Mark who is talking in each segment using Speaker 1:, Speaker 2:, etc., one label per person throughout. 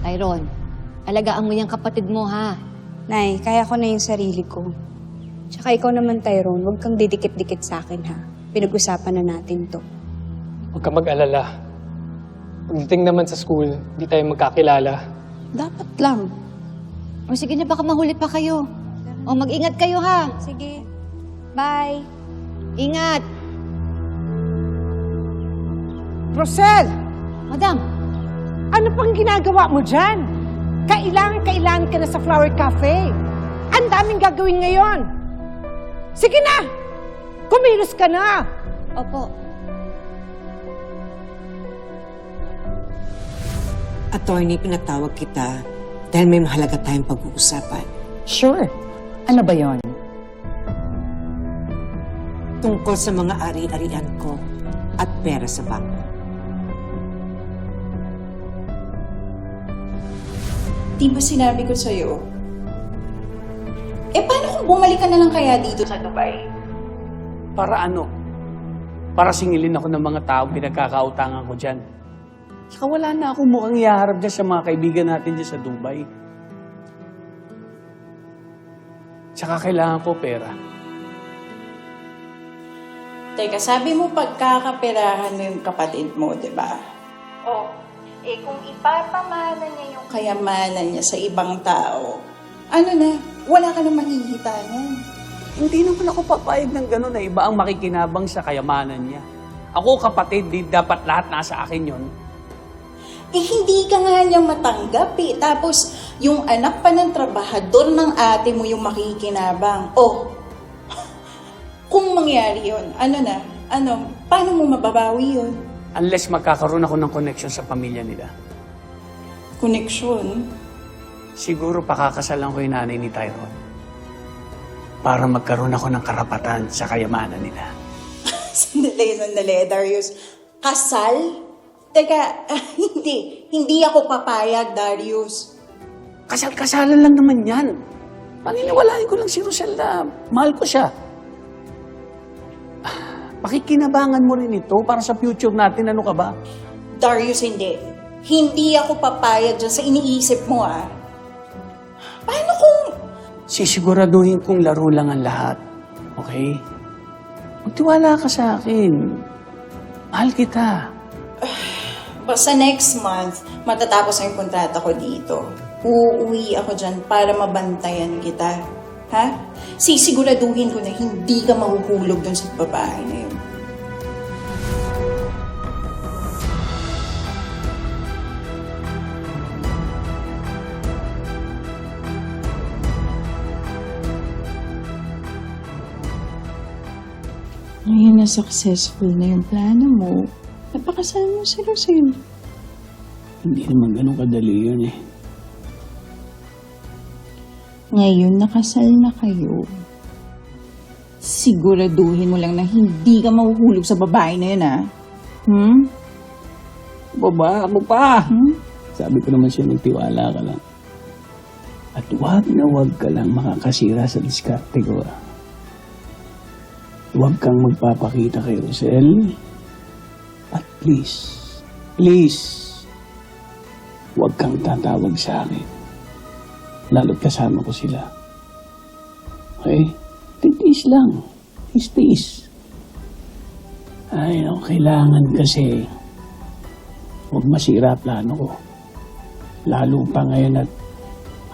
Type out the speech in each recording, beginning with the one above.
Speaker 1: Tyrone, alagaan mo yung kapatid mo, ha?
Speaker 2: Nay, kaya ko na yung sarili ko. Tsaka ikaw naman, Tyrone, huwag kang didikit-dikit sa akin, ha? Pinag-usapan na natin to.
Speaker 3: Huwag ka mag-alala. Pagdating naman sa school, di tayo magkakilala.
Speaker 2: Dapat lang.
Speaker 1: O sige na, baka mahuli pa kayo. O mag-ingat kayo, ha?
Speaker 2: Sige. Bye.
Speaker 1: Ingat!
Speaker 4: Rosel,
Speaker 1: Madam,
Speaker 4: ano pang ginagawa mo dyan? Kailangan ka na sa Flower Cafe. Ang daming gagawin ngayon. Sige na! Kumilos ka na!
Speaker 1: opo.
Speaker 5: Attorney, pinatawag kita dahil may mahalaga tayong pag-uusapan.
Speaker 6: Sure. Ano ba yon?
Speaker 5: Tungkol sa mga ari-arian ko at pera sa bangko.
Speaker 7: Di ba sinabi ko sa'yo? Paano kung bumalik ka na lang kaya dito sa Dubai?
Speaker 8: Para ano? Para singilin ako ng mga tao pinagkakautangan ko dyan. Saka wala na akong mukhang ihaharap dyan sa mga kaibigan natin dyan sa Dubai. Saka kailangan ko pera.
Speaker 7: Teka, sabi mo pagkakaperahan mo yung kapatid mo, di ba? Oh, kung ipapamana niya yung kayamanan niya sa ibang tao, ano na, wala ka na makikita niyan.
Speaker 8: Hindi naman ako papayag ng gano'n na iba ang makikinabang sa kayamanan niya. Ako kapatid, di dapat lahat nasa akin yon.
Speaker 7: Hindi ka nga niya matanggap eh. Tapos, yung anak pa ng trabahador ng ate mo yung makikinabang. Oh, kung mangyari yun, ano na? Paano mo mababawi yun?
Speaker 8: Unless magkakaroon ako ng connection sa pamilya nila.
Speaker 7: Koneksyon?
Speaker 8: Siguro pakakasalan ko yung nanay ni Tyrone. Para magkaroon ako ng karapatan sa kayamanan nila.
Speaker 7: Sandali, Darius. Kasal? Teka, hindi ako papayag, Darius.
Speaker 8: Kasal-kasalan lang naman yan. Paniniwalain ko lang si Rosel na mahal ko siya. Pakikinabangan mo rin ito para sa future natin. Ano ka ba?
Speaker 7: Darius, hindi. Hindi ako papayag dyan sa iniisip mo, ah. Paano kung...
Speaker 8: Sisiguraduhin kong laro lang ang lahat. Okay? Magtiwala ka sa akin. Mahal kita.
Speaker 7: Basta next month, matatapos na yung kontrata ko dito. Uuwi ako dyan para mabantayan kita. Ha? Sisiguraduhin ko na hindi ka mahuhulog dun sa babae na yun.
Speaker 9: Ngayon na successful na yung plano mo, napakasal mo si Rosel.
Speaker 8: Hindi naman ganun kadali yun eh.
Speaker 9: Ngayon, nakasal na kayo. Siguraduhin mo lang na hindi ka mahuhulog sa babae na yun, ha?
Speaker 8: Baba mo pa! Sabi ko naman siya, nagtiwala ka lang. At wag na wag ka lang makakasira sa diskarte ko. Huwag kang magpapakita kay Rosel. At please, huwag kang tatawag sa akin. Lalo't kasama ko sila. Okay? Tiis lang. Tiis. Ay, no, kailangan kasi huwag masira plano ko. Lalo pa ngayon at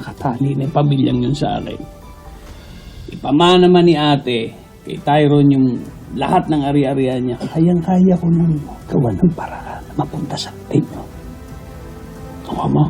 Speaker 8: makatali na yung pamilyang yun sa akin. Ipamana naman ni ate kay Tyrone yung lahat ng ari-arian niya. Kayang-kaya ko nang gawa ng paraan na mapunta sa inyo. Gawa mo.